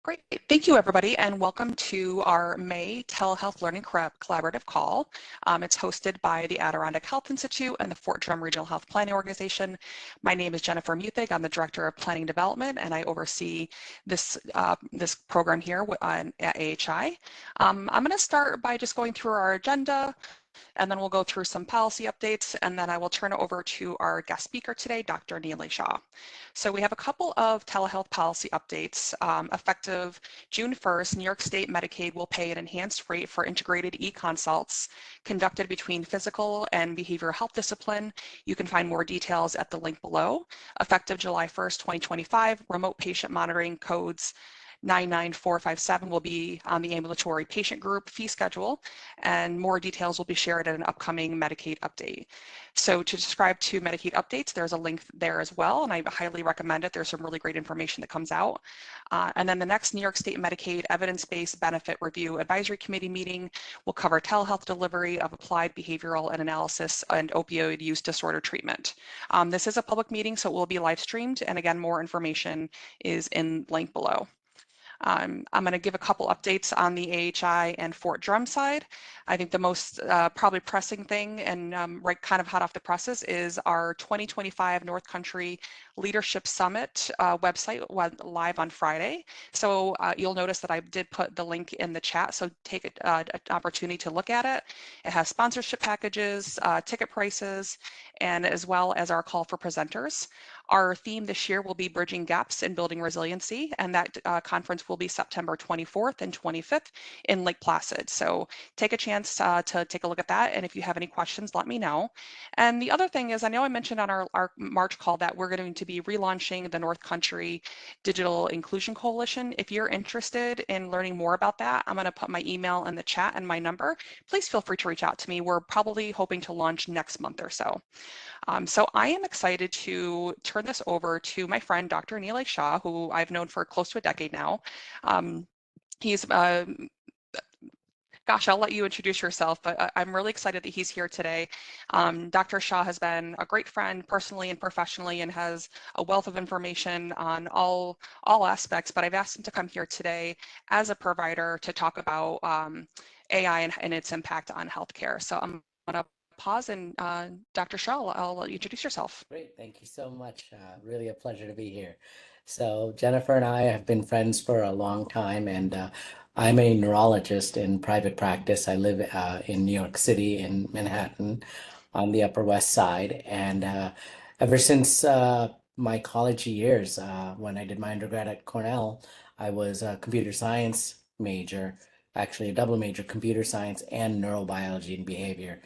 Great. Thank you, everybody, and welcome to our May Telehealth Learning Collaborative call. It's hosted by the Adirondack Health Institute and the Fort Drum Regional Health Planning Organization. My name is Jennifer Muthig. I'm the Director of Planning Development, and I oversee this program here at AHI. I'm going to start by just going through our agenda, and then we'll go through some policy updates, and then I will turn it over to our guest speaker today, Dr. Nilay Shah. So we have a couple of telehealth policy updates. Effective June 1st, New York State Medicaid will pay an enhanced rate for integrated e-consults conducted between physical and behavioral health discipline. You can find more details at the link below. Effective July 1st, 2025, remote patient monitoring codes 99457 will be on the ambulatory patient group fee schedule, and more details will be shared at an upcoming Medicaid update. So to subscribe to Medicaid updates, there's a link there as well, and I highly recommend it. There's some really great information that comes out. And then the next New York State Medicaid Evidence-Based Benefit Review Advisory Committee meeting will cover telehealth delivery of applied behavioral and analysis and opioid use disorder treatment. This is a public meeting, so it will be live streamed, and again, more information is in link below. I'm going to give a couple updates on the AHI and Fort Drum side. I think the most probably pressing thing and right kind of hot off the presses is our 2025 North Country Leadership Summit website went live on Friday. So you'll notice that I did put the link in the chat, so take an opportunity to look at it. It has sponsorship packages, ticket prices, and as well as our call for presenters. Our theme this year will be Bridging Gaps and Building Resiliency, and that conference will be September 24th and 25th in Lake Placid. So take a chance to take a look at that, and if you have any questions, let me know. And the other thing is, I know I mentioned on our March call that we're going to be relaunching the North Country Digital Inclusion Coalition. If you're interested in learning more about that, I'm going to put my email in the chat and my number. Please feel free to reach out to me. We're probably hoping to launch next month or so. So I am excited to turn this over to my friend, Dr. Nilay Shah, who I've known for close to a decade now. He's Gosh, I'll let you introduce yourself, but I'm really excited that he's here today. Dr. Shah has been a great friend personally and professionally and has a wealth of information on all aspects, but I've asked him to come here today as a provider to talk about AI and its impact on healthcare. So I'm going to pause and Dr. Shah, I'll let you introduce yourself. Great, thank you so much. Really a pleasure to be here. So Jennifer and I have been friends for a long time, and I'm a neurologist in private practice. I live in New York City in Manhattan on the Upper West Side. And ever since my college years, when I did my undergrad at Cornell, I was a computer science major, actually a double major, computer science and neurobiology and behavior.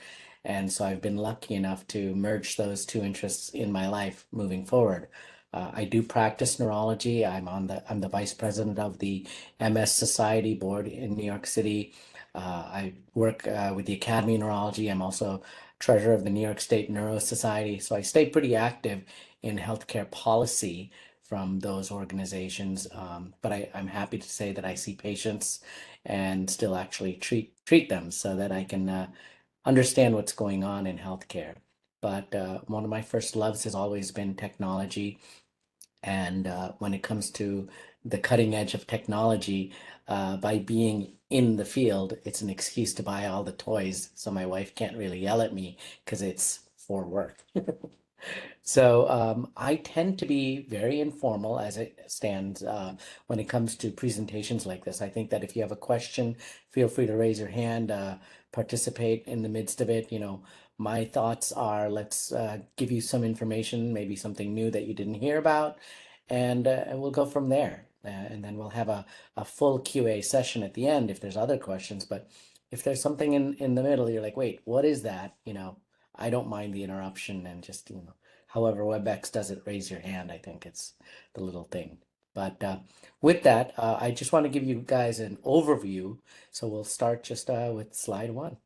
And so I've been lucky enough to merge those two interests in my life moving forward. I do practice neurology. I'm the vice president of the MS Society board in New York City. I work with the Academy of Neurology. I'm also treasurer of the New York State Neuro Society. So I stay pretty active in healthcare policy from those organizations. But I'm happy to say that I see patients and still actually treat them so that I can understand what's going on in healthcare. But one of my first loves has always been technology. And when it comes to the cutting edge of technology, by being in the field, it's an excuse to buy all the toys. So my wife can't really yell at me because it's for work. So I tend to be very informal as it stands when it comes to presentations like this. I think that if you have a question, feel free to raise your hand, participate in the midst of it. You know, my thoughts are let's give you some information, maybe something new that you didn't hear about, and we'll go from there. And then we'll have a full QA session at the end if there's other questions. But if there's something in the middle, you're like, wait, what is that? You know, I don't mind the interruption and just, you know, however WebEx does it, raise your hand. I think it's the little thing. But with that, I just want to give you guys an overview. So we'll start just with slide one.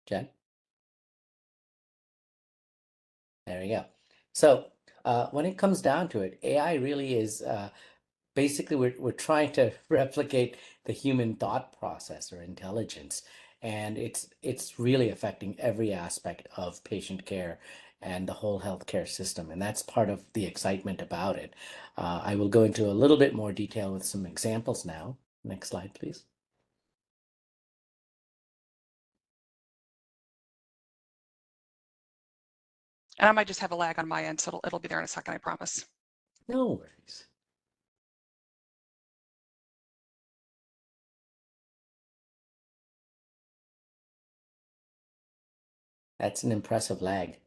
Jen. There we go. So when it comes down to it, AI really is basically we're trying to replicate the human thought process or intelligence. And it's really affecting every aspect of patient care and the whole healthcare system. And that's part of the excitement about it. I will go into a little bit more detail with some examples now. Next slide, please. And I might just have a lag on my end, so it'll be there in a second, I promise. No worries. That's an impressive lag.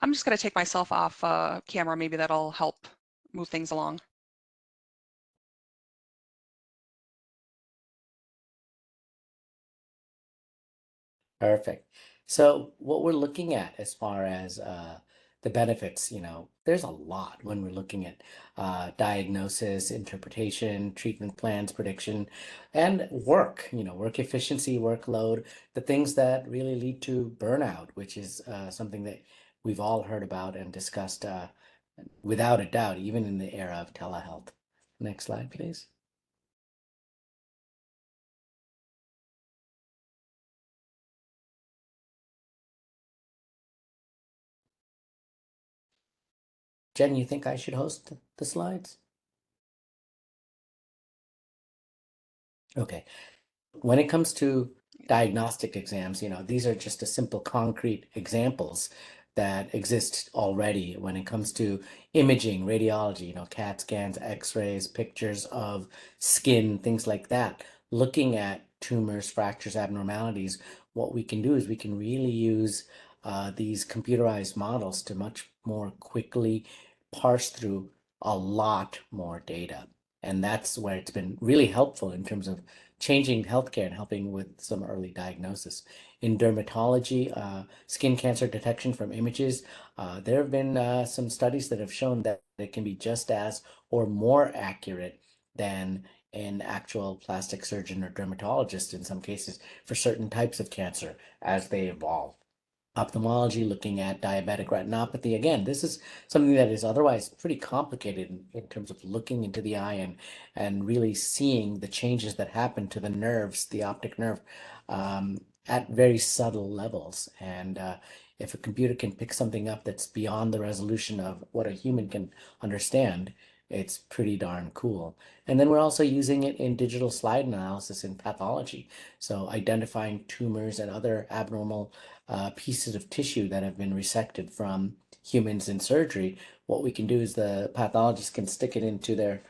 I'm just going to take myself off camera. Maybe that'll help move things along. Perfect. So what we're looking at as far as the benefits, there's a lot when we're looking at diagnosis, interpretation, treatment plans, prediction, and work, work efficiency, workload, the things that really lead to burnout, which is something that we've all heard about and discussed without a doubt, even in the era of telehealth. Next slide, please. Jen, you think I should host the slides? Okay. When it comes to diagnostic exams, these are just a simple concrete examples that exist already when it comes to imaging, radiology, CAT scans, x-rays, pictures of skin, things like that. Looking at tumors, fractures, abnormalities, what we can do is we can really use these computerized models to much more quickly parse through a lot more data. And that's where it's been really helpful in terms of changing healthcare and helping with some early diagnosis. In dermatology, skin cancer detection from images, there have been some studies that have shown that it can be just as or more accurate than an actual plastic surgeon or dermatologist in some cases for certain types of cancer as they evolve. Ophthalmology, looking at diabetic retinopathy. Again, this is something that is otherwise pretty complicated in terms of looking into the eye and really seeing the changes that happen to the nerves, the optic nerve, at very subtle levels. And if a computer can pick something up that's beyond the resolution of what a human can understand, it's pretty darn cool. And then we're also using it in digital slide analysis in pathology. So identifying tumors and other abnormal pieces of tissue that have been resected from humans in surgery, what we can do is the pathologist can stick it into their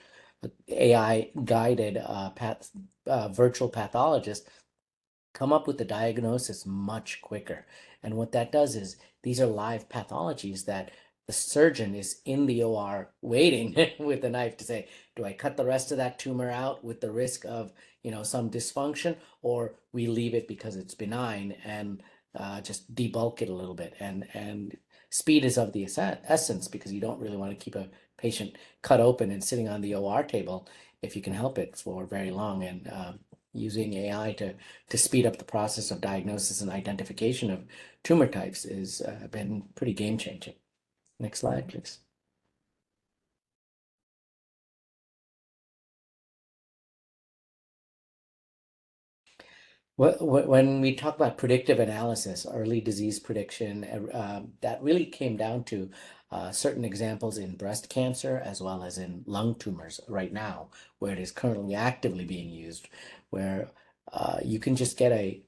AI guided virtual pathologist, come up with the diagnosis much quicker. And what that does is these are live pathologies that the surgeon is in the OR waiting with a knife to say, do I cut the rest of that tumor out with the risk of, some dysfunction, or we leave it because it's benign and just debulk it a little bit. And speed is of the essence because you don't really want to keep a patient cut open and sitting on the OR table if you can help it for very long. And using AI to speed up the process of diagnosis and identification of tumor types has been pretty game changing. Next slide, please. When we talk about predictive analysis, early disease prediction, that really came down to certain examples in breast cancer as well as in lung tumors right now, where it is currently actively being used, where you can just get a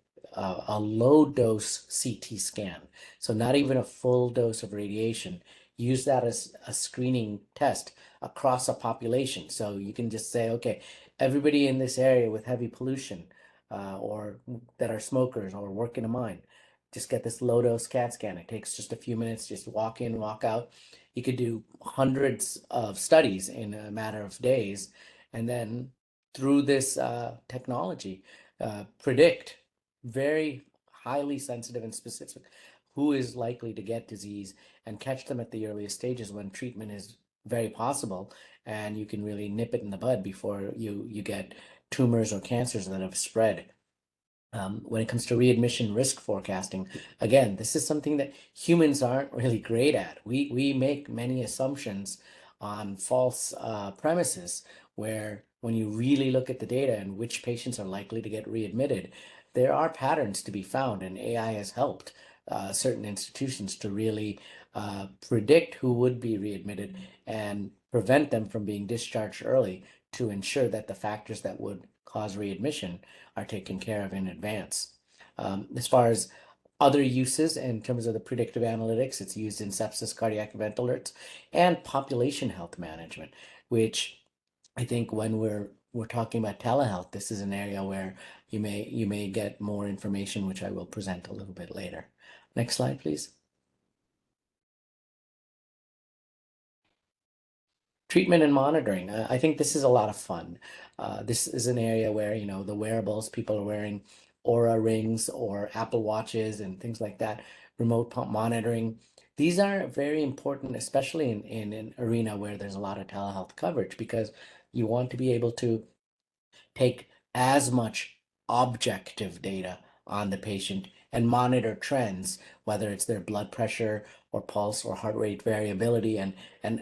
low dose CT scan. So not even a full dose of radiation. Use that as a screening test across a population. So you can just say, okay, everybody in this area with heavy pollution, or that are smokers or work in a mine. Just get this low dose CAT scan. It takes just a few minutes, just walk in, walk out. You could do hundreds of studies in a matter of days. And then through this technology, predict very highly sensitive and specific who is likely to get disease and catch them at the earliest stages when treatment is very possible. And you can really nip it in the bud before you get tumors or cancers that have spread. When it comes to readmission risk forecasting, again, this is something that humans aren't really great at. We make many assumptions on false premises, where when you really look at the data and which patients are likely to get readmitted, there are patterns to be found, and AI has helped certain institutions to really predict who would be readmitted and prevent them from being discharged early to ensure that the factors that would cause readmission are taken care of in advance. As far as other uses in terms of the predictive analytics, it's used in sepsis, cardiac event alerts, and population health management, which I think when we're talking about telehealth, this is an area where you may get more information, which I will present a little bit later. Next slide, please. Treatment and monitoring. I think this is a lot of fun. This is an area where, the wearables, people are wearing Aura rings or Apple Watches and things like that, remote pump monitoring. These are very important, especially in an arena where there's a lot of telehealth coverage, because you want to be able to take as much objective data on the patient and monitor trends, whether it's their blood pressure or pulse or heart rate variability, and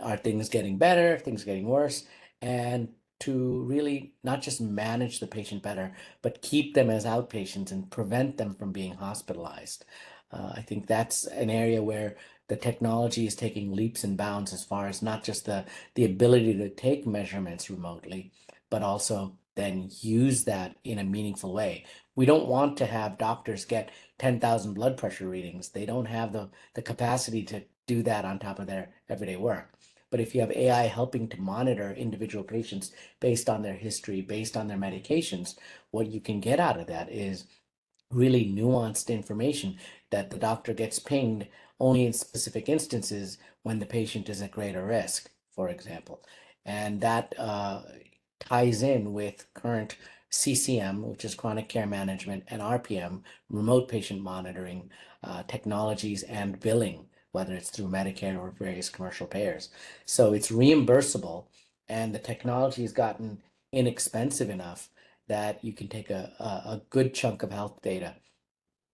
are things getting better, things getting worse, and to really not just manage the patient better, but keep them as outpatients and prevent them from being hospitalized. I think that's an area where the technology is taking leaps and bounds as far as not just the ability to take measurements remotely, but also then use that in a meaningful way. We don't want to have doctors get 10,000 blood pressure readings. They don't have the capacity to do that on top of their everyday work. But if you have AI helping to monitor individual patients based on their history, based on their medications, what you can get out of that is really nuanced information that the doctor gets pinged only in specific instances when the patient is at greater risk, for example. And that ties in with current CCM, which is chronic care management, and RPM, remote patient monitoring technologies and billing, whether it's through Medicare or various commercial payers. So it's reimbursable, and the technology has gotten inexpensive enough that you can take a good chunk of health data.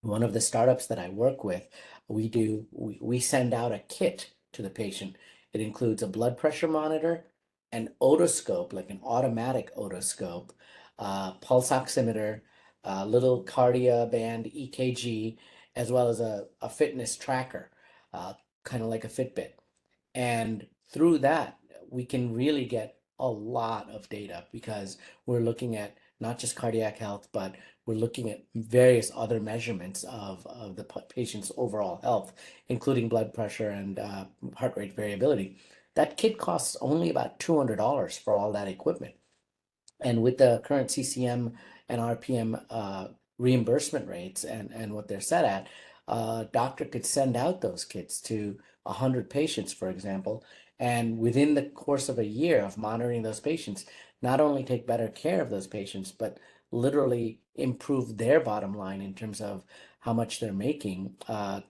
One of the startups that I work with, we send out a kit to the patient. It includes a blood pressure monitor, an otoscope, like an automatic otoscope, pulse oximeter, a little cardia band EKG, as well as a fitness tracker, uh, kind of like a Fitbit. And through that, we can really get a lot of data, because we're looking at not just cardiac health, but we're looking at various other measurements of the patient's overall health, including blood pressure and heart rate variability. That kit costs only about $200 for all that equipment. And with the current CCM and RPM reimbursement rates and what they're set at, a doctor could send out those kits to 100 patients, for example, and within the course of a year of monitoring those patients, not only take better care of those patients, but literally improve their bottom line in terms of how much they're making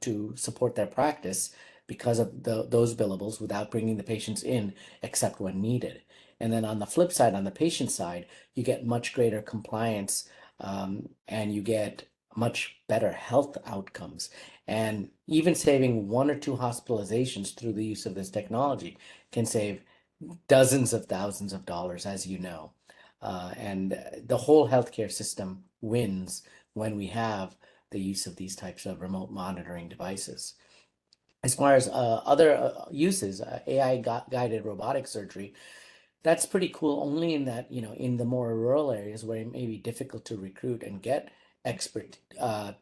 to support their practice because of those billables, without bringing the patients in except when needed. And then on the flip side, on the patient side, you get much greater compliance, and you get much better health outcomes. And even saving one or two hospitalizations through the use of this technology can save dozens of thousands of dollars, as you know. And the whole healthcare system wins when we have the use of these types of remote monitoring devices. As far as other uses, AI guided robotic surgery, that's pretty cool, only in that, in the more rural areas where it may be difficult to recruit and get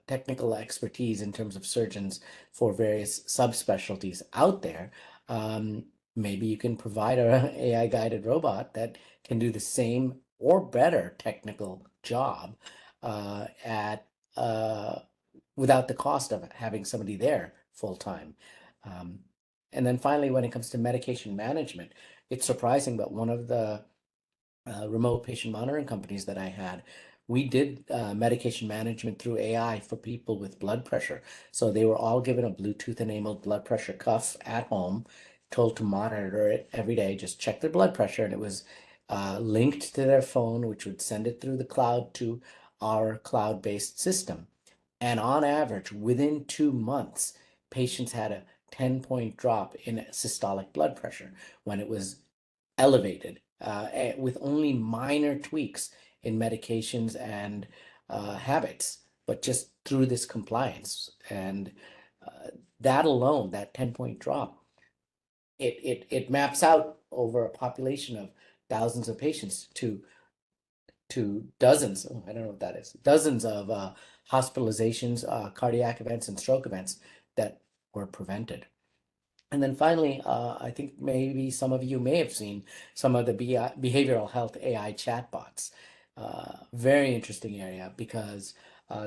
technical expertise in terms of surgeons for various subspecialties out there. Um, Maybe you can provide a AI guided robot that can do the same or better technical job at without the cost of having somebody there full time. Um, and then finally, when it comes to medication management, it's surprising, but one of the remote patient monitoring companies that I had, we did medication management through AI for people with blood pressure. So they were all given a Bluetooth enabled blood pressure cuff at home, told to monitor it every day, just check their blood pressure, and it was linked to their phone, which would send it through the cloud to our cloud-based system. And on average, within 2 months, patients had a 10-point drop in systolic blood pressure when it was elevated with only minor tweaks in medications and habits, but just through this compliance. And that alone, that 10-point drop, it maps out over a population of thousands of patients to dozens, I don't know what that is, dozens of hospitalizations, cardiac events, and stroke events that were prevented. And then finally, I think maybe some of you may have seen some of the behavioral health AI chatbots. Very interesting area because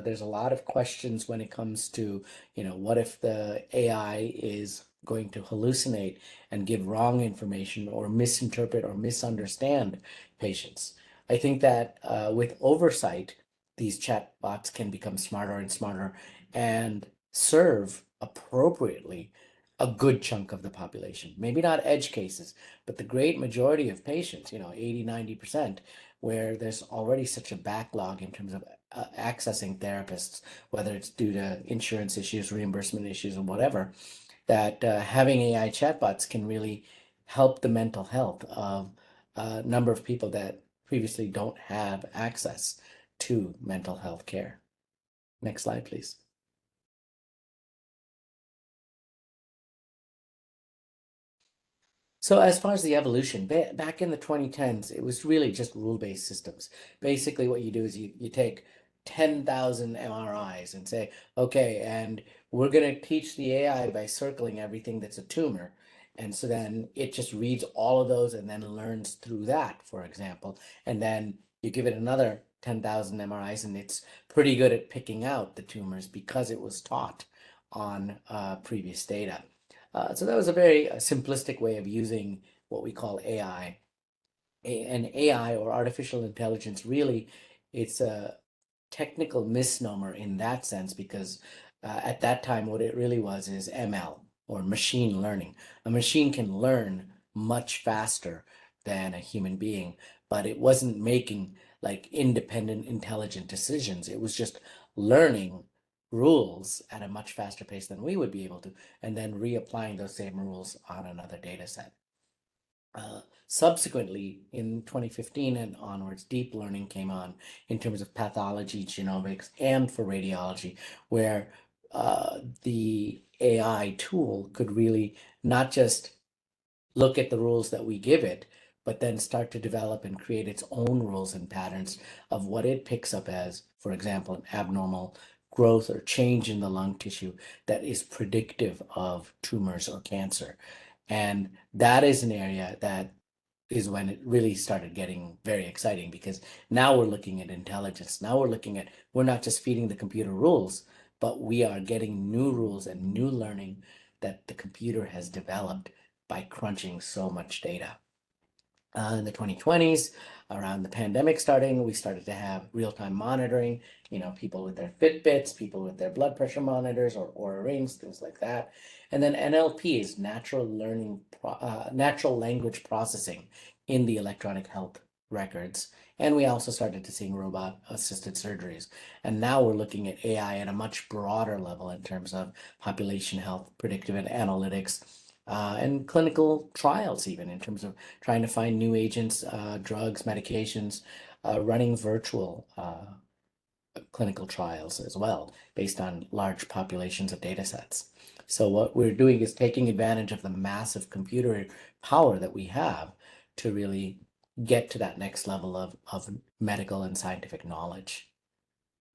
there's a lot of questions when it comes to, what if the AI is going to hallucinate and give wrong information or misinterpret or misunderstand patients. I think that with oversight, these chatbots can become smarter and smarter and serve appropriately a good chunk of the population. Maybe not edge cases, but the great majority of patients, 80, 90%, where there's already such a backlog in terms of accessing therapists, whether it's due to insurance issues, reimbursement issues, or whatever, that having AI chatbots can really help the mental health of a number of people that previously don't have access to mental health care. Next slide, please. So as far as the evolution, back in the 2010s, it was really just rule-based systems. Basically, what you do is you take 10,000 MRIs and say, okay, and we're going to teach the AI by circling everything that's a tumor. And so then it just reads all of those and then learns through that, for example. And then you give it another 10,000 MRIs and it's pretty good at picking out the tumors because it was taught on previous data. So that was a very simplistic way of using what we call AI. And AI, or artificial intelligence, really, it's a technical misnomer in that sense because at that time, what it really was is ML, or machine learning. A machine can learn much faster than a human being, but it wasn't making like independent, intelligent decisions. It was just learning rules at a much faster pace than we would be able to, and then reapplying those same rules on another data set. Subsequently, in 2015 and onwards, deep learning came on in terms of pathology, genomics, and for radiology, where the AI tool could really not just look at the rules that we give it, but then start to develop and create its own rules and patterns of what it picks up as, for example, an abnormal growth or change in the lung tissue that is predictive of tumors or cancer. And that is an area that is when it really started getting very exciting because now we're looking at intelligence. Now we're not just feeding the computer rules, but we are getting new rules and new learning that the computer has developed by crunching so much data. In the 2020s, around the pandemic starting, we started to have real-time monitoring, people with their Fitbits, people with their blood pressure monitors or Oura rings, things like that. And then NLP is natural language processing in the electronic health records. And we also started to seeing robot-assisted surgeries. And now we're looking at AI at a much broader level in terms of population health, predictive and analytics, and clinical trials, even in terms of trying to find new agents, drugs, medications, running virtual clinical trials as well, based on large populations of data sets. So what we're doing is taking advantage of the massive computer power that we have to really get to that next level of medical and scientific knowledge.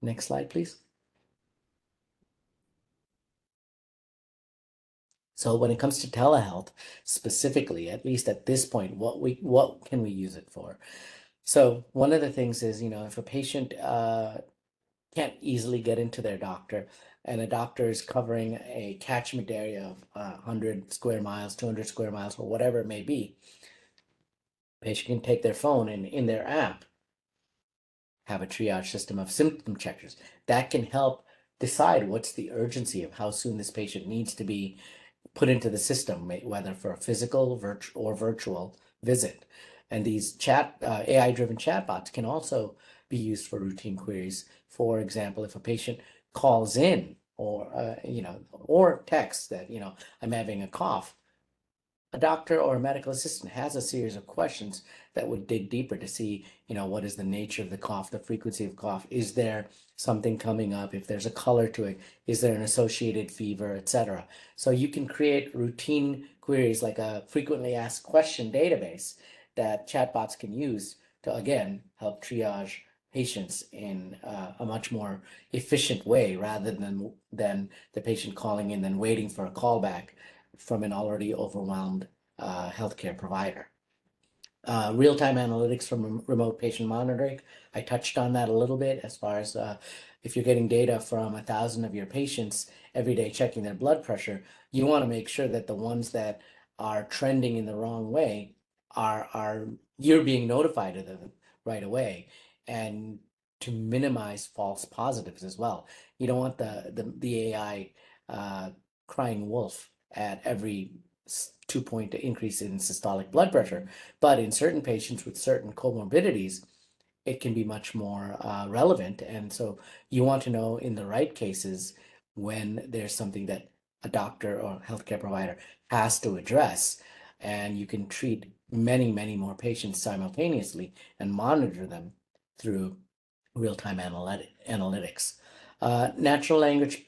Next slide, please. So when it comes to telehealth, specifically, at least at this point, what can we use it for? So one of the things is, if a patient can't easily get into their doctor, and a doctor is covering a catchment area of 100 square miles, 200 square miles, or whatever it may be, the patient can take their phone and in their app have a triage system of symptom checkers that can help decide what's the urgency of how soon this patient needs to be put into the system, whether for a physical or virtual visit. And these AI-driven chatbots can also be used for routine queries. For example, if a patient calls in or texts that, I'm having a cough, a doctor or a medical assistant has a series of questions that would dig deeper to see, what is the nature of the cough, the frequency of cough, is there something coming up, if there's a color to it, is there an associated fever, etc. So you can create routine queries like a frequently asked question database that chatbots can use to, again, help triage patients in a much more efficient way rather than the patient calling in and waiting for a callback from an already overwhelmed healthcare provider. Real-time analytics from remote patient monitoring. I touched on that a little bit as far as if you're getting data from 1,000 of your patients every day checking their blood pressure, you want to make sure that the ones that are trending in the wrong way are you're being notified of them right away, and to minimize false positives as well. You don't want the AI crying wolf at every 2-point increase in systolic blood pressure. But in certain patients with certain comorbidities, it can be much more relevant. And so you want to know in the right cases when there's something that a doctor or healthcare provider has to address. And you can treat many, many more patients simultaneously and monitor them through real-time analytics. Natural language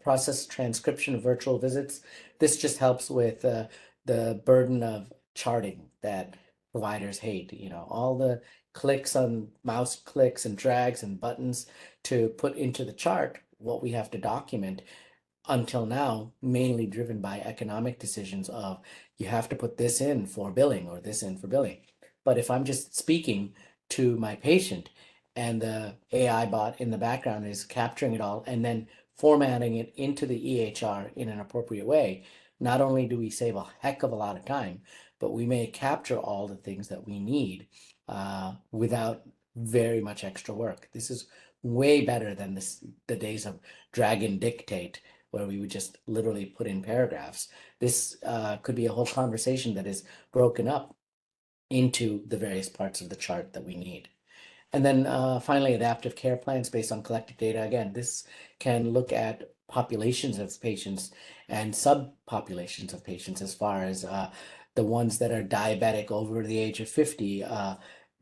process transcription of virtual visits. This just helps with the burden of charting that providers hate. All the clicks on mouse clicks and drags and buttons to put into the chart what we have to document, until now mainly driven by economic decisions of you have to put this in for billing or this in for billing. But if I'm just speaking to my patient and the AI bot in the background is capturing it all and then formatting it into the EHR in an appropriate way, not only do we save a heck of a lot of time, but we may capture all the things that we need without very much extra work. This is way better than the days of drag and dictate, where we would just literally put in paragraphs. This could be a whole conversation that is broken up into the various parts of the chart that we need. And then finally, adaptive care plans based on collected data. Again, this can look at populations of patients and subpopulations of patients as far as the ones that are diabetic over the age of 50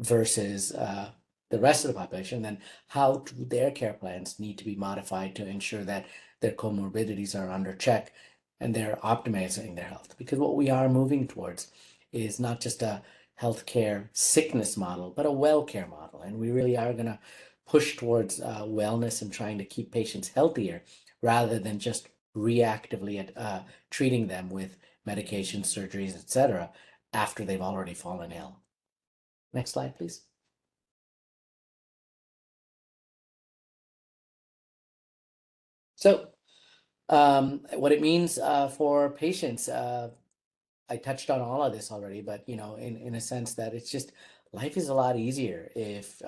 versus the rest of the population. Then how do their care plans need to be modified to ensure that their comorbidities are under check and they're optimizing their health? Because what we are moving towards is not just a healthcare sickness model, but a well care model. And we really are going to push towards wellness and trying to keep patients healthier rather than just reactively treating them with medications, surgeries, etc., after they've already fallen ill. Next slide, please. So what it means for patients, I touched on all of this already, but in a sense that it's just life is a lot easier if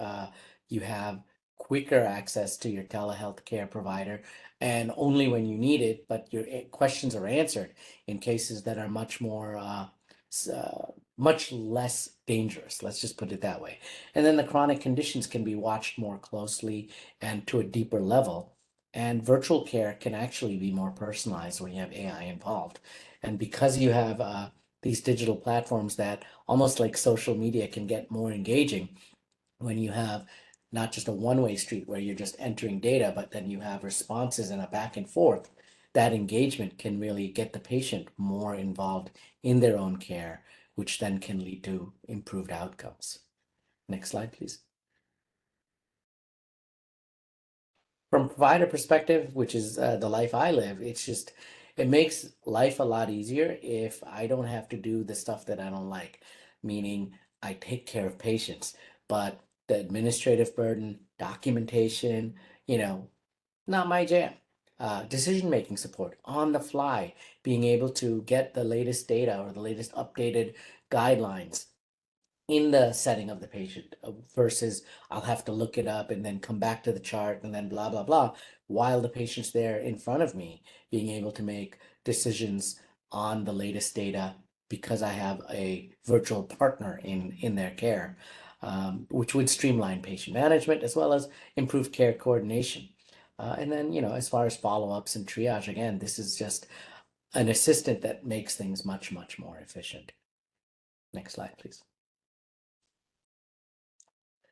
you have quicker access to your telehealth care provider, and only when you need it, but your questions are answered in cases that are much more much less dangerous. Let's just put it that way. And then the chronic conditions can be watched more closely and to a deeper level. And virtual care can actually be more personalized when you have AI involved. And because you have these digital platforms that almost like social media can get more engaging when you have not just a one-way street where you're just entering data, but then you have responses and a back and forth, that engagement can really get the patient more involved in their own care, which then can lead to improved outcomes. Next slide, please. From a provider perspective, which is the life I live, it makes life a lot easier if I don't have to do the stuff that I don't like, meaning I take care of patients, but the administrative burden, documentation, not my jam. Decision-making support on the fly, being able to get the latest data or the latest updated guidelines in the setting of the patient versus I'll have to look it up and then come back to the chart and then blah, blah, blah, while the patient's there in front of me, being able to make decisions on the latest data because I have a virtual partner in their care, which would streamline patient management as well as improve care coordination. And then, as far as follow-ups and triage, again, this is just an assistant that makes things much, much more efficient. Next slide, please.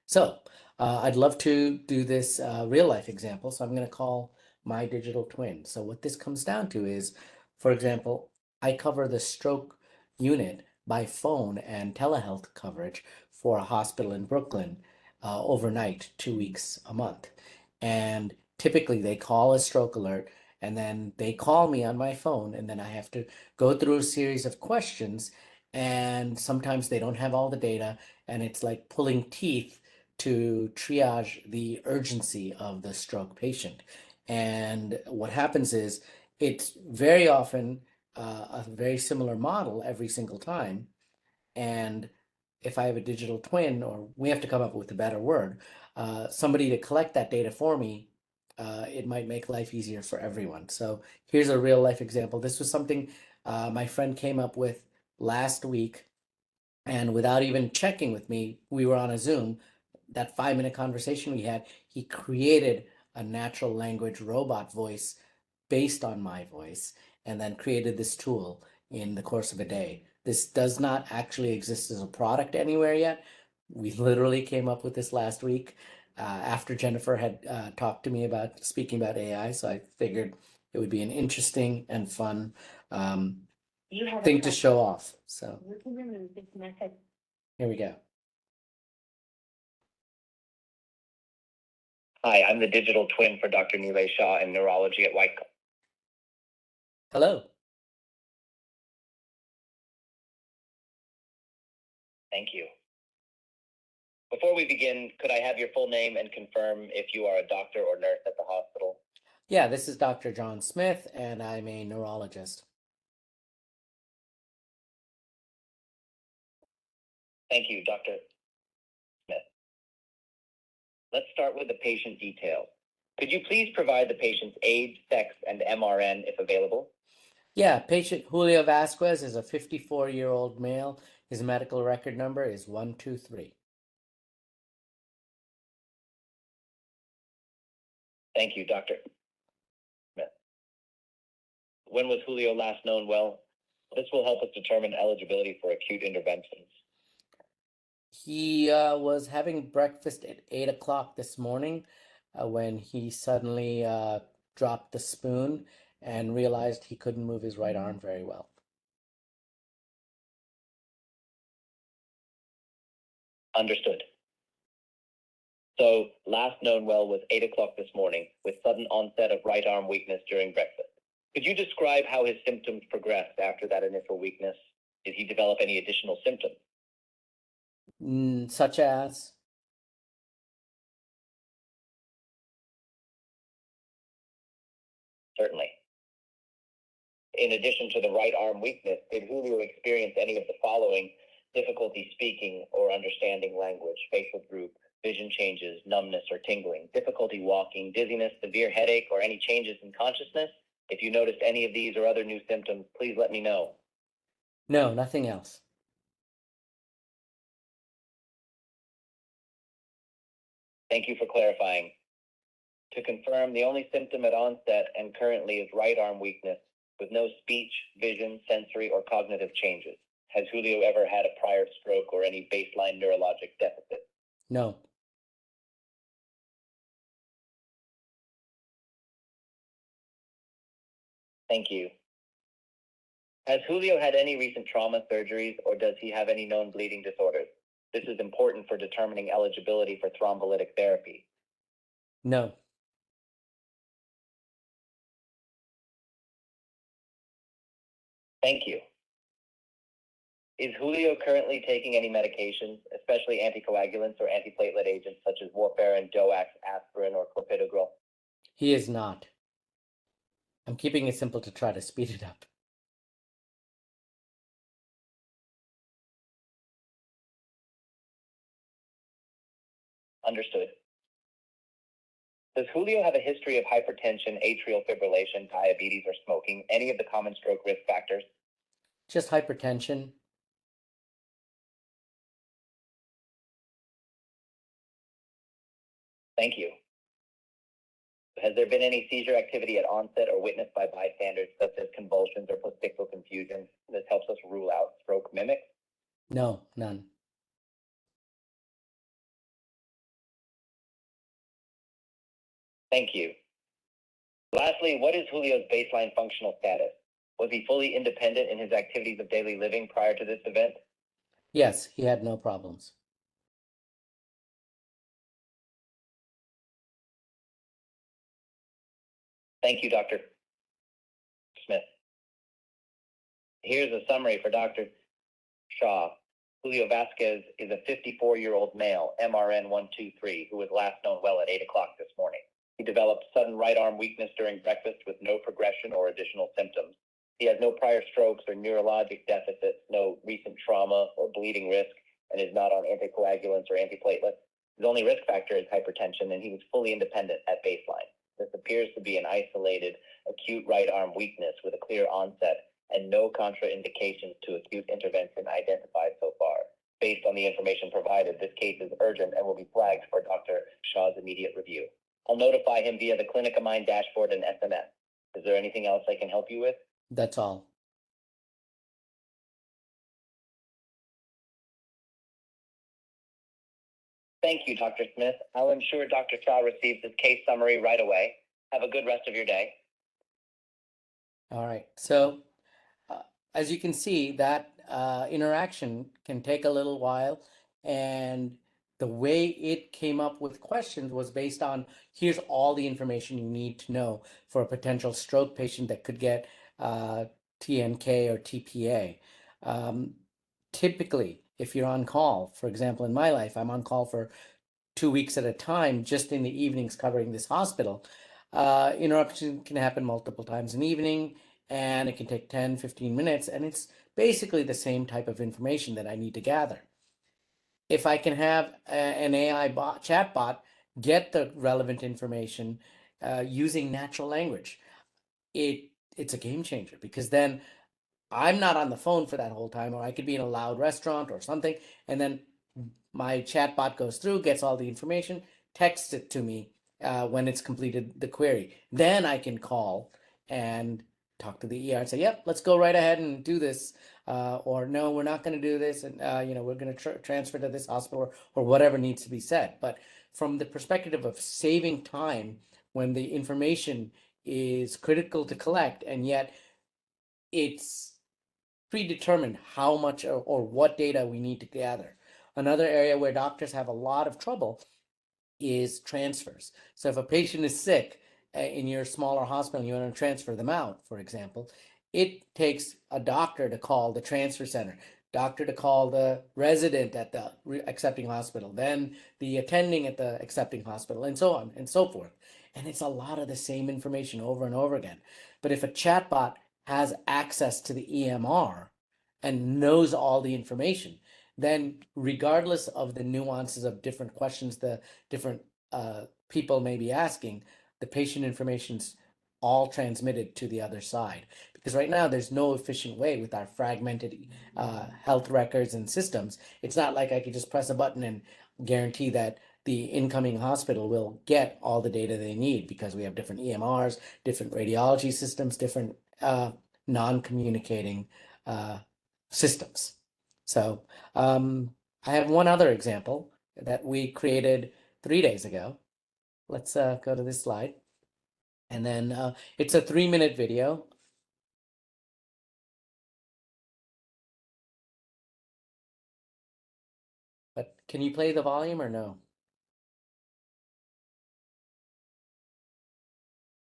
So I'd love to do this real life example. So I'm going to call my digital twin. So what this comes down to is, for example, I cover the stroke unit by phone and telehealth coverage for a hospital in Brooklyn overnight, 2 weeks a month. And typically they call a stroke alert and then they call me on my phone and then I have to go through a series of questions and sometimes they don't have all the data and it's like pulling teeth to triage the urgency of the stroke patient. And what happens is it's very often a very similar model every single time. And if I have a digital twin, or we have to come up with a better word, somebody to collect that data for me, it might make life easier for everyone. So here's a real life example. This was something my friend came up with last week. And without even checking with me, we were on a Zoom. That 5 minute conversation we had, he created a natural language robot voice based on my voice and then created this tool in the course of a day. This does not actually exist as a product anywhere yet. We literally came up with this last week after Jennifer had talked to me about speaking about AI. So I figured it would be an interesting and fun thing to show off. So here we go. Hi, I'm the digital twin for Dr. Nilay Shah in neurology at White. Hello. Thank you. Before we begin, could I have your full name and confirm if you are a doctor or nurse at the hospital? Yeah, this is Dr. John Smith, and I'm a neurologist. Thank you, Dr. Smith. Let's start with the patient details. Could you please provide the patient's age, sex, and MRN if available? Yeah, patient Julio Vasquez is a 54-year-old male. His medical record number is 123. Thank you, Dr. Smith. When was Julio last known well? This will help us determine eligibility for acute interventions. He was having breakfast at 8 o'clock this morning when he suddenly dropped the spoon and realized he couldn't move his right arm very well. Understood. So, last known well was 8 o'clock this morning with sudden onset of right arm weakness during breakfast. Could you describe how his symptoms progressed after that initial weakness? Did he develop any additional symptoms? Such as? Certainly. In addition to the right arm weakness, did Julio experience any of the following: difficulty speaking or understanding language, facial droop, vision changes, numbness or tingling, difficulty walking, dizziness, severe headache, or any changes in consciousness? If you noticed any of these or other new symptoms, please let me know. No, nothing else. Thank you for clarifying. To confirm, the only symptom at onset and currently is right arm weakness with no speech, vision, sensory, or cognitive changes. Has Julio ever had a prior stroke or any baseline neurologic deficit? No. Thank you. Has Julio had any recent trauma surgeries or does he have any known bleeding disorders? This is important for determining eligibility for thrombolytic therapy. No. Thank you. Is Julio currently taking any medications, especially anticoagulants or antiplatelet agents such as warfarin, DOAC, aspirin, or clopidogrel? He is not. I'm keeping it simple to try to speed it up. Understood. Does Julio have a history of hypertension, atrial fibrillation, diabetes, or smoking? Any of the common stroke risk factors? Just hypertension. Thank you. Has there been any seizure activity at onset or witnessed by bystanders, such as convulsions or post-ictal confusion? This helps us rule out stroke mimics. No, none. Thank you. Lastly, what is Julio's baseline functional status? Was he fully independent in his activities of daily living prior to this event? Yes, he had no problems. Thank you, Dr. Smith. Here's a summary for Dr. Shah. Julio Vasquez is a 54-year-old male, MRN 123, who was last known well at 8 o'clock this morning. He developed sudden right arm weakness during breakfast with no progression or additional symptoms. He has no prior strokes or neurologic deficits, no recent trauma or bleeding risk, and is not on anticoagulants or antiplatelets. His only risk factor is hypertension, and he was fully independent at baseline. This appears to be an isolated acute right arm weakness with a clear onset and no contraindications to acute intervention identified so far. Based on the information provided, this case is urgent and will be flagged for Dr. Shah's immediate review. I'll notify him via the Clinicamind dashboard and SMS. Is there anything else I can help you with? That's all. Thank you, Dr. Smith. I'll ensure Dr. Shah receives his case summary right away. Have a good rest of your day. All right. So as you can see, that interaction can take a little while, and the way it came up with questions was based on here's all the information you need to know for a potential stroke patient that could get TNK or TPA. Typically, if you're on call, for example, in my life, I'm on call for 2 weeks at a time, just in the evenings covering this hospital. Interruption can happen multiple times in the evening, and it can take 10, 15 minutes, and it's basically the same type of information that I need to gather. If I can have an AI chatbot get the relevant information using natural language, it's a game changer, because then I'm not on the phone for that whole time, or I could be in a loud restaurant or something, and then my chatbot goes through, gets all the information, texts it to me when it's completed the query. Then I can call and talk to the ER and say, yep, let's go right ahead and do this. Or no, we're not going to do this. And, we're going to transfer to this hospital, or whatever needs to be said. But from the perspective of saving time when the information is critical to collect, and yet it's predetermined how much or what data we need to gather. Another area where doctors have a lot of trouble is transfers. So if a patient is sick in your smaller hospital and you want to transfer them out, for example, it takes a doctor to call the transfer center, doctor to call the resident at the accepting hospital, then the attending at the accepting hospital, and so on and so forth. And it's a lot of the same information over and over again. But if a chatbot has access to the EMR and knows all the information, then regardless of the nuances of different questions the different people may be asking, the patient information's all transmitted to the other side. Because right now there's no efficient way with our fragmented health records and systems. It's not like I could just press a button and guarantee that the incoming hospital will get all the data they need, because we have different EMRs, different radiology systems, different non-communicating systems. So I have one other example that we created 3 days ago. Let's go to this slide. And then it's a 3-minute video. But can you play the volume or no?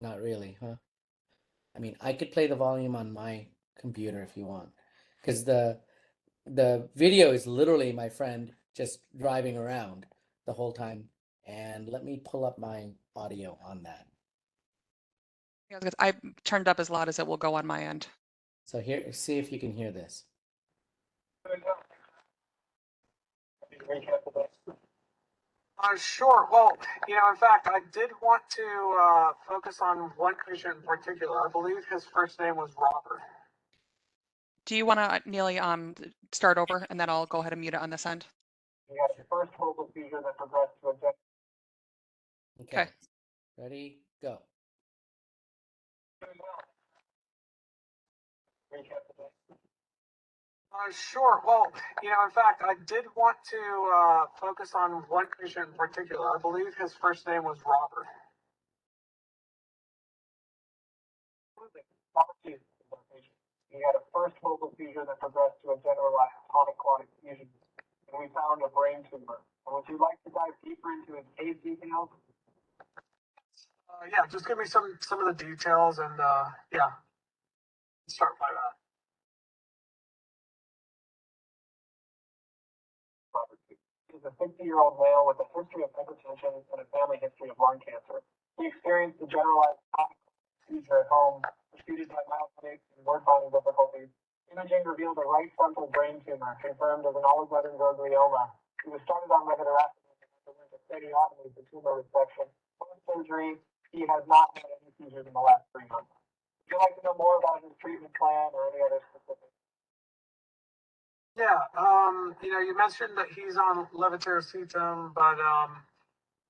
Not really, huh? I mean, I could play the volume on my computer if you want, because the video is literally my friend just driving around the whole time. And let me pull up my audio on that. Yeah, I turned up as loud as it will go on my end. So here, see if you can hear this. Sure. Well, in fact, I did want to focus on one patient in particular. I believe his first name was Robert. Do you want to, Neely, start over, and then I'll go ahead and mute it on this end? He had the first focal seizure that progressed to a death. Okay. Ready, Go. Sure. Well, in fact, I did want to focus on one patient in particular. I believe his first name was Robert. He had a first focal seizure that progressed to a generalized tonic-clonic fusion, and we found a brain tumor. And would you like to dive deeper into his case details? Yeah, just give me some of the details, and yeah, start by that. He's a 60-year-old male with a history of hypertension and a family history of lung cancer. He experienced a generalized seizure at home, preceded by mild headaches and word-finding difficulties. Imaging revealed a right frontal brain tumor, confirmed as an oligoid ganglioma. He was started on levodoracidine and underwent a stereotomy for tumor resection. Post-surgery, he has not had any seizures in the last 3 months. Would you like to know more about his treatment plan or any other specifics? Yeah, you mentioned that he's on levetiracetam, but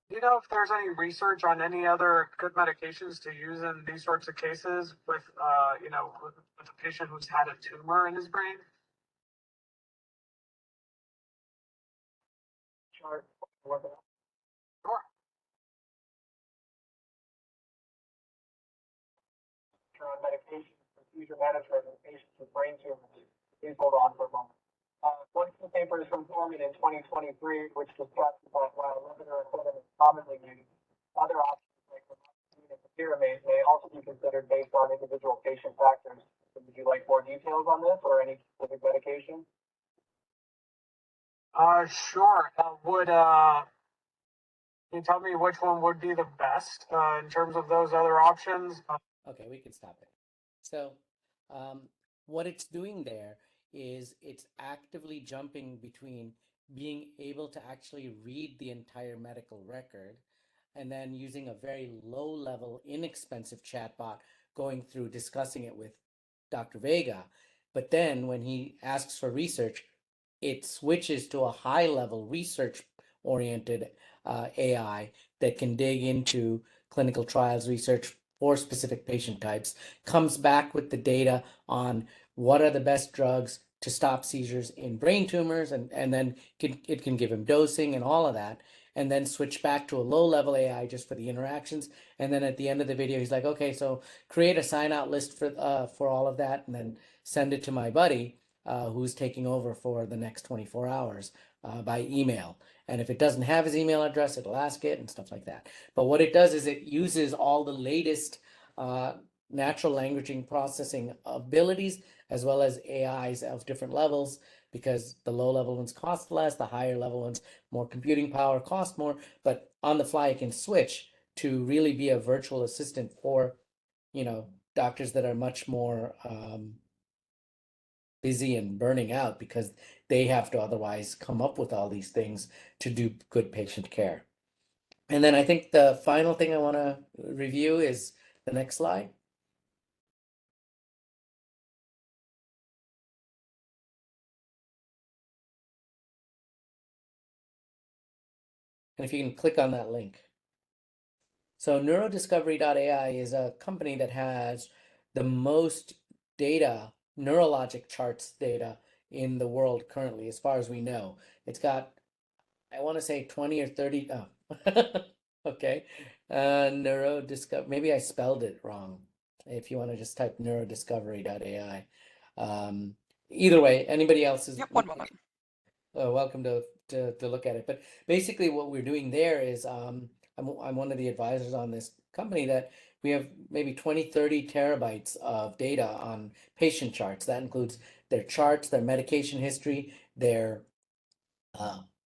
do you know if there's any research on any other good medications to use in these sorts of cases with, with a patient who's had a tumor in his brain? Sure. Sure. On medications for seizure management in patients with brain tumors. Please hold on for a moment. One of the papers from Foreman in 2023, which discussed that while levetiracetam is commonly used, other options like racemotine and pyramide may also be considered based on individual patient factors. So would you like more details on this or any specific medication? Sure. Can you tell me which one would be the best in terms of those other options? Okay, we can stop it. So what it's doing there is it's actively jumping between being able to actually read the entire medical record and then using a very low level, inexpensive chatbot going through discussing it with Dr. Vega. But then when he asks for research, it switches to a high level research oriented AI that can dig into clinical trials research for specific patient types, comes back with the data on what are the best drugs to stop seizures in brain tumors, and then it can give him dosing and all of that, and then switch back to a low level AI just for the interactions. And then at the end of the video, he's like, okay, so create a sign out list for all of that, and then send it to my buddy who's taking over for the next 24 hours by email. And if it doesn't have his email address, it'll ask it and stuff like that. But what it does is it uses all the latest natural language processing abilities as well as AIs of different levels, because the low level ones cost less, the higher level ones, more computing power, cost more, but on the fly it can switch to really be a virtual assistant for, doctors that are much more busy and burning out because they have to otherwise come up with all these things to do good patient care. And then I think the final thing I want to review is the next slide. And if you can click on that link. So neurodiscovery.ai is a company that has the most data, neurologic charts data in the world currently, as far as we know. It's got, I want to say 20 or 30. Oh, okay. Neurodiscovery, maybe I spelled it wrong. If you want to just type neurodiscovery.ai. Either way, anybody else is. Yep, one moment. Welcome to look at it. But basically what we're doing there is I'm one of the advisors on this company that we have maybe 20, 30 terabytes of data on patient charts. That includes their charts, their medication history, their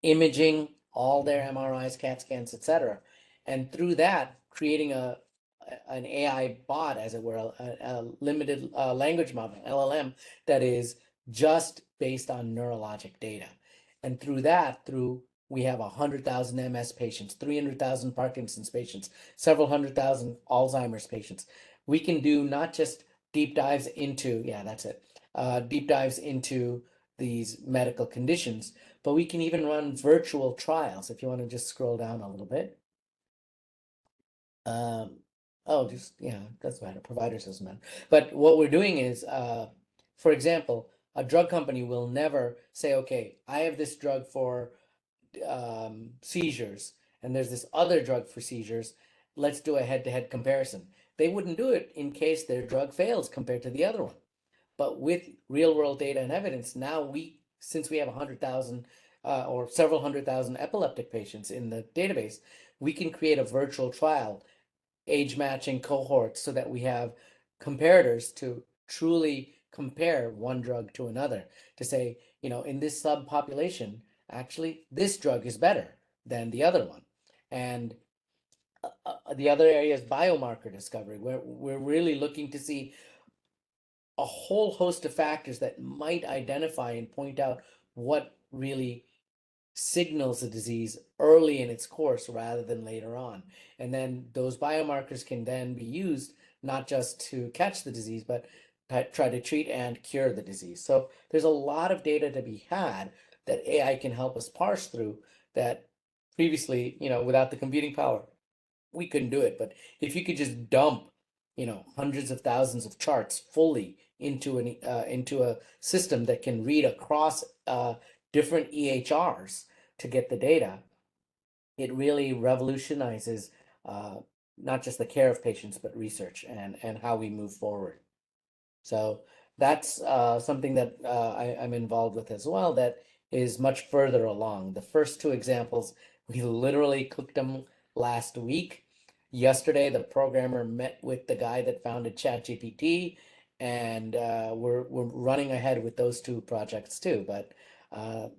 imaging, all their MRIs, CAT scans, etc. And through that, creating an AI bot, as it were, a limited language model, LLM, that is just based on neurologic data. And through that, we have 100,000 MS patients, 300,000 Parkinson's patients, several 100,000 Alzheimer's patients. We can do not just deep dives into, deep dives into these medical conditions, but we can even run virtual trials. If you want to just scroll down a little bit. Oh, just, yeah, doesn't matter. Providers doesn't matter. But what we're doing is, for example, a drug company will never say, okay, I have this drug for seizures, and there's this other drug for seizures. Let's do a head-to-head comparison. They wouldn't do it in case their drug fails compared to the other one. But with real-world data and evidence, now since we have 100,000 or several 100,000 epileptic patients in the database, we can create a virtual trial, age matching cohorts, so that we have comparators to truly compare one drug to another, to say, in this subpopulation, actually, this drug is better than the other one. And the other area is biomarker discovery, where we're really looking to see a whole host of factors that might identify and point out what really signals the disease early in its course rather than later on. And then those biomarkers can then be used not just to catch the disease, but try to treat and cure the disease. So there's a lot of data to be had that AI can help us parse through that previously, without the computing power, we couldn't do it. But if you could just dump, hundreds of thousands of charts fully into a system that can read across different EHRs to get the data, it really revolutionizes not just the care of patients, but research and how we move forward. So that's something that I'm involved with as well, that is much further along. The first two examples, we literally cooked them last week. Yesterday, the programmer met with the guy that founded ChatGPT, and we're running ahead with those two projects too. But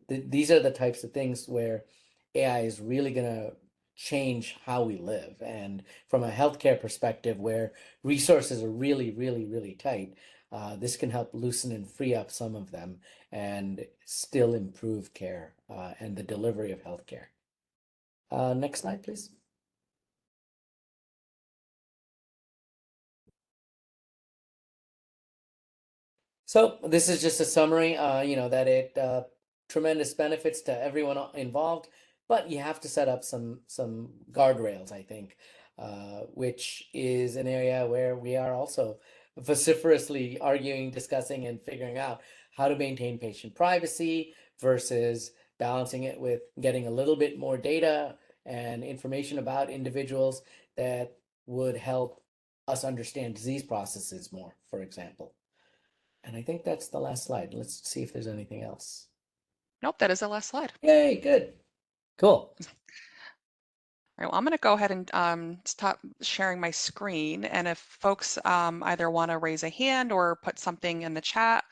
these are the types of things where AI is really going to change how we live. And from a healthcare perspective, where resources are really, really, really tight, this can help loosen and free up some of them and still improve care and the delivery of healthcare. Next slide, please. So this is just a summary, that it tremendous benefits to everyone involved, but you have to set up some guardrails, I think, which is an area where we are also vociferously arguing, discussing, and figuring out how to maintain patient privacy versus balancing it with getting a little bit more data and information about individuals that would help us understand disease processes more, for example. And I think that's the last slide. Let's see if there's anything else. Nope, that is the last slide. Yay, good. Cool. All right, well, I'm going to go ahead and stop sharing my screen. And if folks either want to raise a hand or put something in the chat,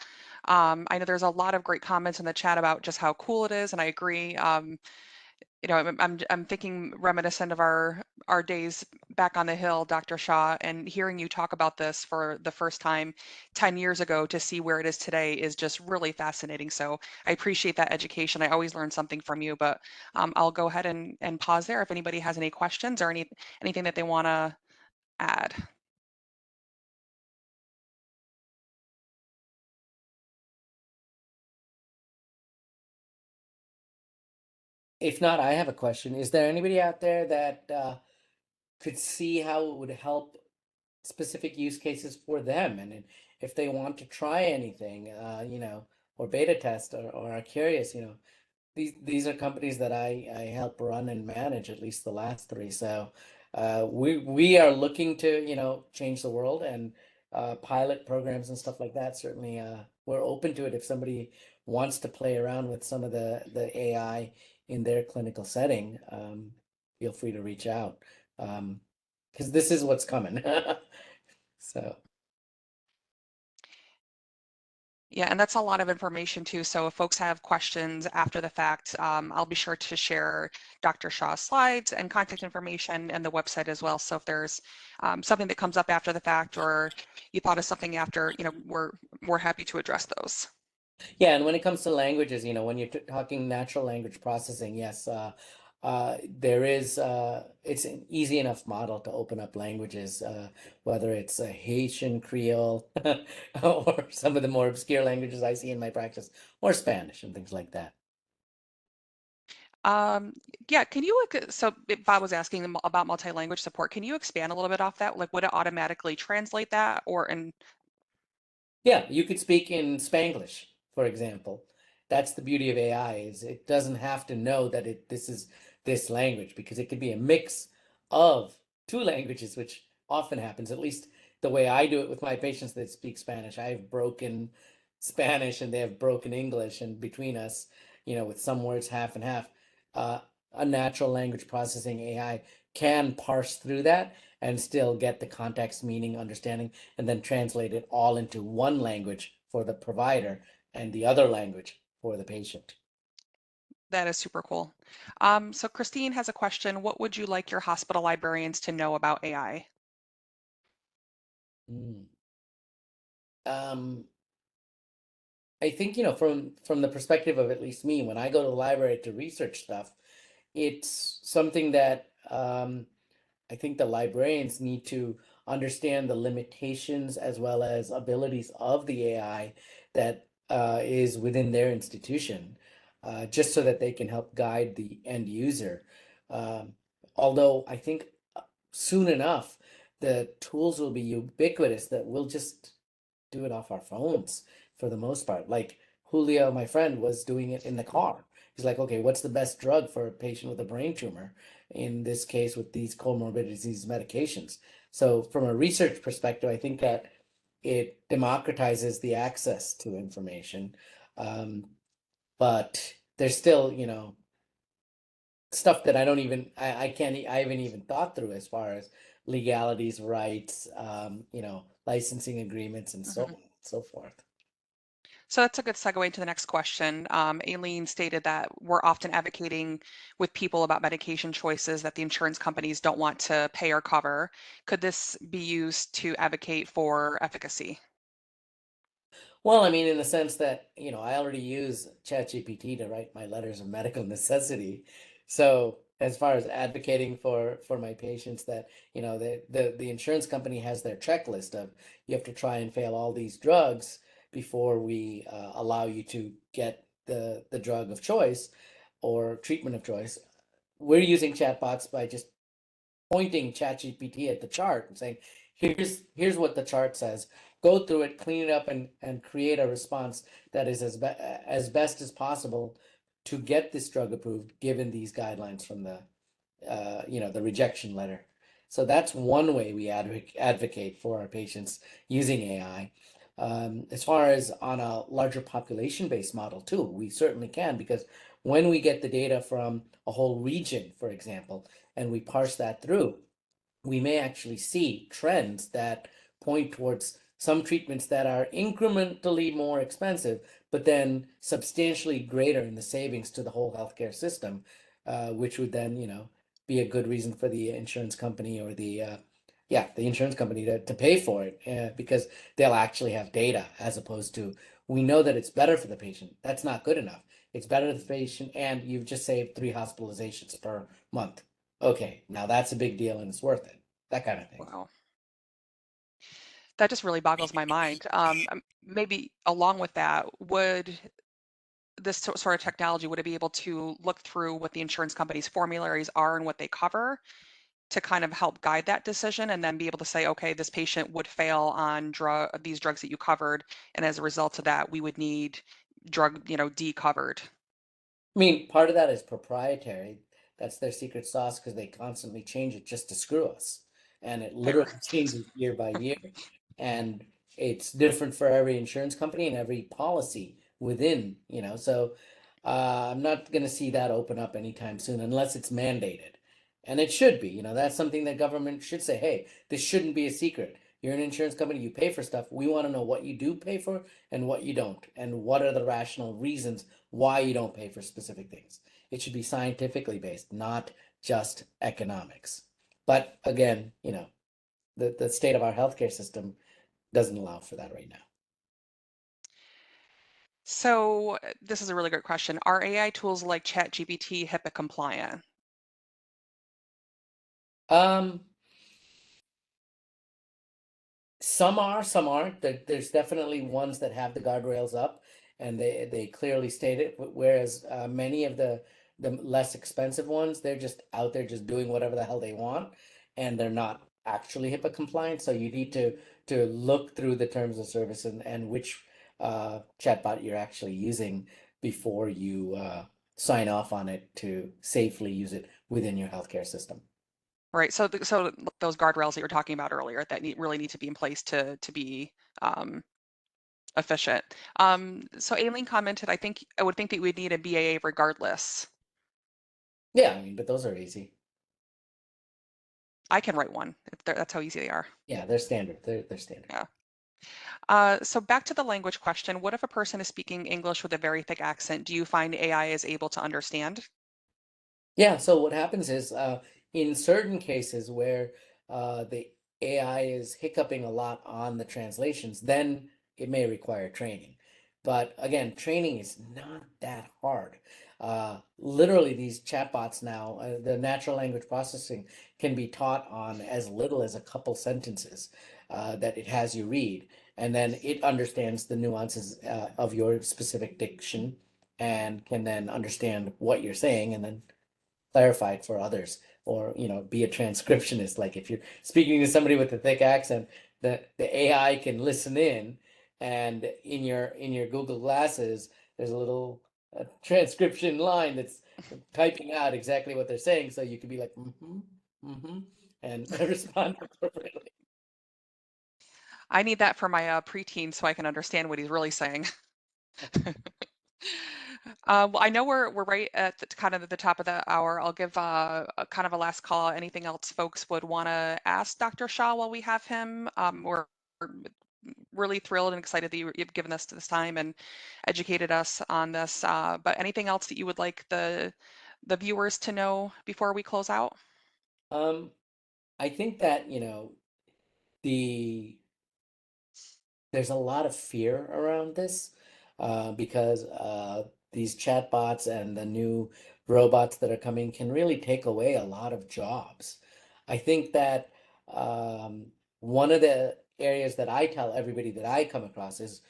I know there's a lot of great comments in the chat about just how cool it is, and I agree. I'm thinking reminiscent of our days back on the Hill, Dr. Shah, and hearing you talk about this for the first time 10 years ago to see where it is today is just really fascinating. So I appreciate that education. I always learn something from you, but I'll go ahead and pause there if anybody has any questions or anything that they want to add. If not, I have a question. Is there anybody out there that could see how it would help specific use cases for them? And if they want to try anything, or beta test or are curious, these are companies that I help run and manage, at least the last three. So we are looking to change the world, and pilot programs and stuff like that. Certainly, we're open to it if somebody wants to play around with some of the AI in their clinical setting. Feel free to reach out, because this is what's coming. So. Yeah, and that's a lot of information too. So if folks have questions after the fact, I'll be sure to share Dr. Shah's slides and contact information and the website as well. So if there's something that comes up after the fact, or you thought of something after, we're happy to address those. Yeah, and when it comes to languages, when you're talking natural language processing, yes, there is, it's an easy enough model to open up languages, whether it's a Haitian Creole or some of the more obscure languages I see in my practice, or Spanish and things like that. Yeah, can you, so Bob was asking about multi-language support. Can you expand a little bit off that? Like, would it automatically translate that or in? Yeah, you could speak in Spanglish, for example. That's the beauty of AI is it doesn't have to know that this is this language because it could be a mix of two languages, which often happens, at least the way I do it with my patients that speak Spanish. I have broken Spanish and they have broken English, and between us, with some words half and half, uh, a natural language processing AI can parse through that and still get the context, meaning, understanding, and then translate it all into one language for the provider and the other language for the patient. That is super cool. So Christine has a question. What would you like your hospital librarians to know about AI? Mm. I think, from the perspective of at least me, when I go to the library to research stuff, it's something that I think the librarians need to understand the limitations as well as abilities of the AI that is within their institution, just so that they can help guide the end user. Um, Although I think soon enough, the tools will be ubiquitous that we'll just do it off our phones for the most part. Like Julio, my friend, was doing it in the car. He's like, okay, what's the best drug for a patient with a brain tumor? In this case, with these comorbidities, these medications. So, from a research perspective, I think that it democratizes the access to information. Um, but there's still, stuff that I don't even, I can't, I haven't even thought through as far as legalities, rights, licensing agreements, and so on and so forth. So that's a good segue into the next question. Aileen stated that we're often advocating with people about medication choices that the insurance companies don't want to pay or cover. Could this be used to advocate for efficacy? Well, I mean, in the sense that, I already use ChatGPT to write my letters of medical necessity. So as far as advocating for my patients that, the insurance company has their checklist of you have to try and fail all these drugs before we allow you to get the drug of choice or treatment of choice. We're using chatbots by just pointing ChatGPT at the chart and saying, here's what the chart says. Go through it, clean it up, and create a response that is as best as possible to get this drug approved, given these guidelines from the rejection letter. So that's one way we advocate for our patients using AI. As far as on a larger population-based model too, we certainly can, because when we get the data from a whole region, for example, and we parse that through, we may actually see trends that point towards some treatments that are incrementally more expensive, but then substantially greater in the savings to the whole healthcare system, which would then, be a good reason for the insurance company or the insurance company to pay for it, because they'll actually have data as opposed to we know that it's better for the patient. That's not good enough. It's better for the patient, and you've just saved 3 hospitalizations per month. Okay, now that's a big deal and it's worth it. That kind of thing. Wow. That just really boggles my mind. Maybe along with that, would this sort of technology, would it be able to look through what the insurance company's formularies are and what they cover to kind of help guide that decision and then be able to say, okay, this patient would fail on these drugs that you covered, and as a result of that, we would need drug, D covered. I mean, part of that is proprietary. That's their secret sauce because they constantly change it just to screw us. And it Fair. literally changes year by year. And it's different for every insurance company and every policy within, So I'm not going to see that open up anytime soon unless it's mandated. And it should be, that's something that government should say, hey, this shouldn't be a secret. You're an insurance company, you pay for stuff. We want to know what you do pay for and what you don't, and what are the rational reasons why you don't pay for specific things. It should be scientifically based, not just economics. But again, the state of our healthcare system doesn't allow for that right So this is a really good question. Are AI tools like ChatGPT HIPAA compliant? now. Some are, some aren't. There's definitely ones that have the guardrails up and they clearly state it, whereas many of the the less expensive ones, they're just out there just doing whatever the hell they want, and they're not actually HIPAA compliant. So you need to look through the terms of service and which chatbot you're actually using before you sign off on it to safely use it within your healthcare system. Right. So, so those guardrails that you were talking about earlier that really need to be in place to be efficient. So Aileen commented, I would think that we'd need a BAA regardless. Yeah, I mean, but those are easy. I can write one. That's how easy they are. Yeah, they're standard. They're standard. Yeah. So back to the language question, what if a person is speaking English with a very thick accent? Do you find AI is able to understand? Yeah, so what happens is in certain cases where the AI is hiccuping a lot on the translations, then it may require training. But again, training is not that hard. Literally, these chatbots now, the natural language processing can be taught on as little as a couple sentences that it has you read. And then it understands the nuances of your specific diction and can then understand what you're saying and then clarified for others, or be a transcriptionist. Like if you're speaking to somebody with a thick accent, the AI can listen in, and in your Google Glasses there's a little transcription line that's typing out exactly what they're saying, so you can be like and respond appropriately. I need that for my preteen so I can understand what he's really saying. Well, I know we're right at the kind of the top of the hour. I'll give a kind of a last call. Anything else folks would want to ask Dr. Shah while we have him? We're really thrilled and excited that you've given us this time and educated us on this. But anything else that you would like the viewers to know before we close out? I think that the there's a lot of fear around this because these chatbots and the new robots that are coming can really take away a lot of jobs. I think that one of the areas that I tell everybody that I come across is,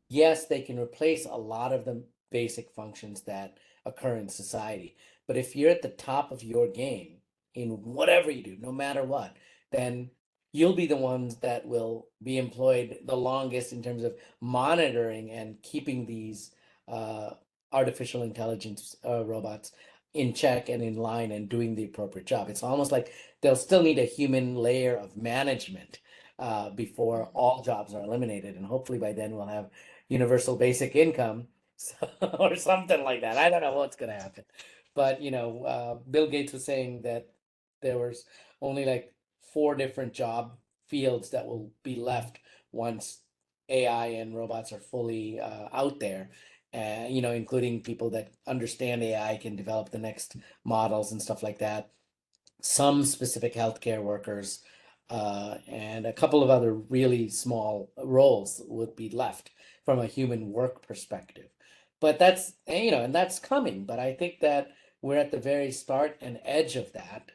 yes, they can replace a lot of the basic functions that occur in society. But if you're at the top of your game in whatever you do, no matter what, then you'll be the ones that will be employed the longest in terms of monitoring and keeping these uh, artificial intelligence robots in check and in line and doing the appropriate job. It's almost like they'll still need a human layer of management before all jobs are eliminated. And hopefully by then we'll have universal basic income or something like that. I don't know what's going to happen. But, Bill Gates was saying that there was only like 4 different job fields that will be left once AI and robots are fully out there. Including people that understand AI, can develop the next models and stuff like that. Some specific healthcare workers, and a couple of other really small roles would be left from a human work perspective. But and that's coming. But I think that we're at the very start and edge of that.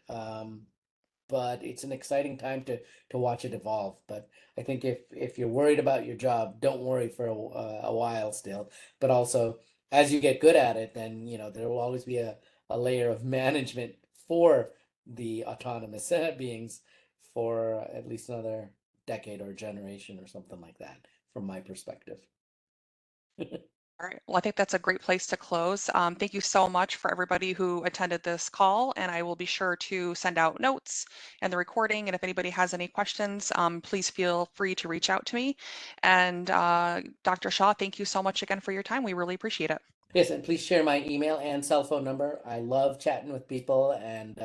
But it's an exciting time to watch it evolve. But I think if you're worried about your job, don't worry for a while still. But also, as you get good at it, then there will always be a layer of management for the autonomous beings for at least another decade or generation or something like that, from my perspective. All right. Well, I think that's a great place to close. Thank you so much for everybody who attended this call, and I will be sure to send out notes and the recording. And if anybody has any questions, please feel free to reach out to me. And Dr. Shah, thank you so much again for your time. We really appreciate it. Yes, and please share my email and cell phone number. I love chatting with people, and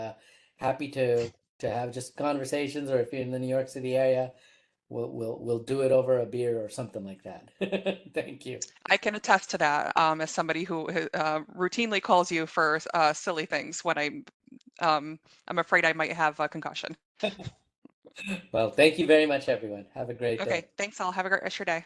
happy to have just conversations. Or if you're in the New York City area, we'll do it over a beer or something like that. Thank you. I can attest to that as somebody who routinely calls you for silly things when I'm afraid I might have a concussion. Well, thank you very much, everyone. Have a great Okay, day. thanks all. Have a great rest of your day.